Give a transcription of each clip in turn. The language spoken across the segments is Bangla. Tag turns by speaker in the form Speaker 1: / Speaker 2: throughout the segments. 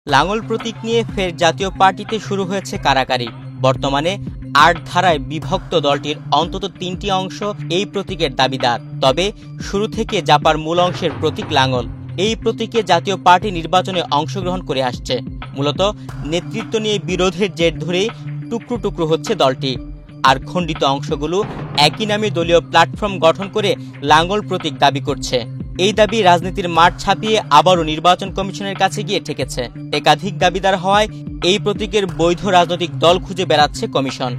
Speaker 1: লাঙ্গল প্রতীক নিয়ে ফের জাতীয় পার্টিতে শুরু হয়েছে কারাকারি। বর্তমানে ৮ ধারায় বিভক্ত দলটির অন্তত ৩টি অংশ এই প্রতীকের দাবিদার। তবে শুরু থেকে জাপার মূল অংশের প্রতীক লাঙ্গল। এই প্রতীকে জাতীয় পার্টি নির্বাচনে অংশগ্রহণ করে আসছে। মূলত নেতৃত্ব নিয়ে বিরোধের জের ধরেই টুকরো টুকরো হচ্ছে দলটি। আর খণ্ডিত অংশগুলো একই নামে দলীয় প্ল্যাটফর্ম গঠন করে লাঙ্গল প্রতীক দাবি করছে। এই দাবি রাজনীতির মাঠ ছাপিয়ে আবারও নির্বাচন কমিশনের কাছে গিয়ে ঠেকেছে। একাধিক দাবিদার হওয়ায় এই প্রতীকের বৈধ রাজনৈতিক দল খুঁজে বেড়াচ্ছে কমিশন।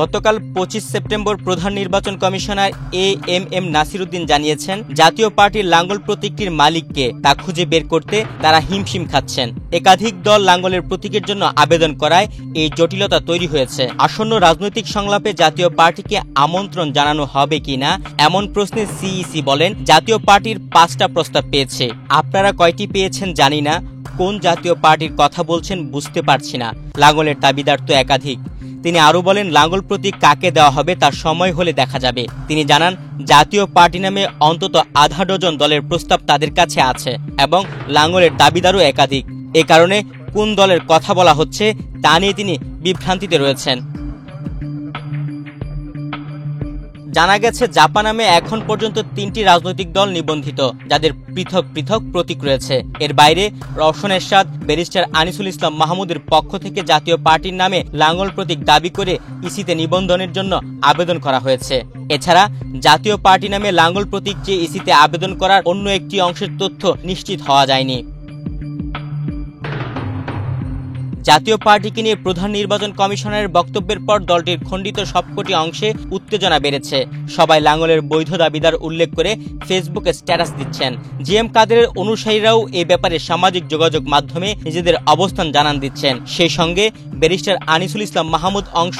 Speaker 1: গতকাল ২৫ সেপ্টেম্বর প্রধান নির্বাচন কমিশনার এএমএম নাসিরউদ্দিন জানিয়েছেন, জাতীয় পার্টির লাঙ্গল প্রতীকটির মালিককে তা খুঁজে বের করতে তারা হিমশিম খাচ্ছেন। একাধিক দল লাঙ্গলের প্রতীকের জন্য আবেদন করায় এই জটিলতা তৈরি হয়েছে। আসন্ন রাজনৈতিক সংলাপে জাতীয় পার্টিকে আমন্ত্রণ জানানো হবে কিনা এমন প্রশ্নে সিইসি বলেন, জাতীয় পার্টির ৫টা প্রস্তাব পেয়েছে। আপনারা কয়টি পেয়েছেন জানি না, কোন জাতীয় পার্টির কথা বলছেন বুঝতে পারছি না। লাঙ্গলের দাবিদার তো একাধিক। তিনি আরো বলেন, লাঙ্গল প্রতীক কাকে দেওয়া হবে তার সময় হলে দেখা যাবে। তিনি জানান, জাতীয় পার্টি নামে অন্তত আধা ডজন দলের প্রস্তাব তাদের কাছে আছে এবং লাঙ্গলের দাবিদারও একাধিক। এ কারণে কোন দলের কথা বলা হচ্ছে তা নিয়ে তিনি বিভ্রান্তিতে রয়েছেন। জানা গেছে, জাপা নামে এখন পর্যন্ত ৩টি রাজনৈতিক দল নিবন্ধিত, যাদের পৃথক পৃথক প্রতীক রয়েছে। এর বাইরে রওশন এরশাদ, ব্যারিস্টার আনিসুল ইসলাম মাহমুদের পক্ষ থেকে জাতীয় পার্টির নামে লাঙ্গল প্রতীক দাবি করে ইসিতে নিবন্ধনের জন্য আবেদন করা হয়েছে। এছাড়া জাতীয় পার্টি নামে লাঙ্গল প্রতীক চেয়ে ইসিতে আবেদন করার অন্য একটি অংশের তথ্য নিশ্চিত হওয়া যায়নি। জাতীয় পার্টিকে নিয়ে প্রধান নির্বাচন কমিশনারের বক্তব্যের পর দলটির খণ্ডিত সবকটি অংশে উত্তেজনা বেড়েছে। সবাই লাঙ্গলের বৈধ দাবিদার উল্লেখ করে ফেসবুকে স্ট্যাটাস দিচ্ছেন। জিএম কাদেরের অনুসারীরাও এ ব্যাপারে সামাজিক যোগাযোগ মাধ্যমে নিজেদের অবস্থান জানান দিচ্ছেন। সেই সঙ্গে ব্যারিস্টার আনিসুল ইসলাম মাহমুদ অংশ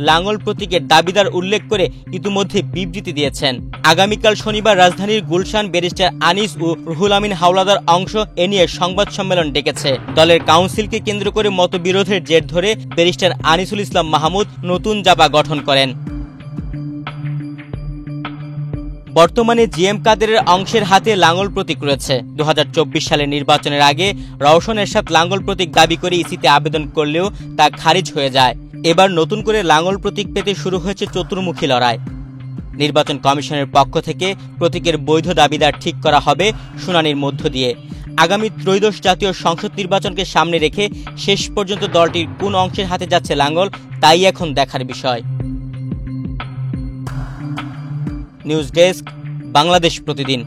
Speaker 1: লাঙ্গল প্রতীকের দাবিদার উল্লেখ করে ইতিমধ্যে বিবৃতি দিয়েছেন। আগামীকাল শনিবার রাজধানীর গুলশান ব্যারিস্টার আনিস ও রুহুল আমিন হাওলাদার অংশ এ নিয়ে সংবাদ সম্মেলন ডেকেছে। দলের কাউন্সিলকে কেন্দ্র করে বিরোধের জের ধরে ব্যারিস্টার আনিসুল ইসলাম মাহমুদ নতুন জাপা গঠন করেন। বর্তমানে জিএম কাদেরের অংশের হাতে লাঙ্গল প্রতীক রয়েছে। ২০২৪ সালের নির্বাচনের আগে রওশন এরশাদ লাঙ্গল প্রতীক দাবি করে ইসিতে আবেদন করলেও তা খারিজ হয়ে যায়। এবার নতুন করে লাঙ্গল প্রতীক পেতে শুরু হয়েছে চতুর্মুখী লড়াই। নির্বাচন কমিশনের পক্ষ থেকে প্রতীকের বৈধ দাবিদার ঠিক করা হবে শুনানির মধ্য দিয়ে। আগামী ত্রয়োদশ জাতীয় সংসদ নির্বাচনকে সামনে রেখে শেষ পর্যন্ত দলটির কোন অংশের হাতে যাচ্ছে লাঙ্গল তাই এখন দেখার বিষয়। নিউজ ডেস্ক, বাংলাদেশ প্রতিদিন।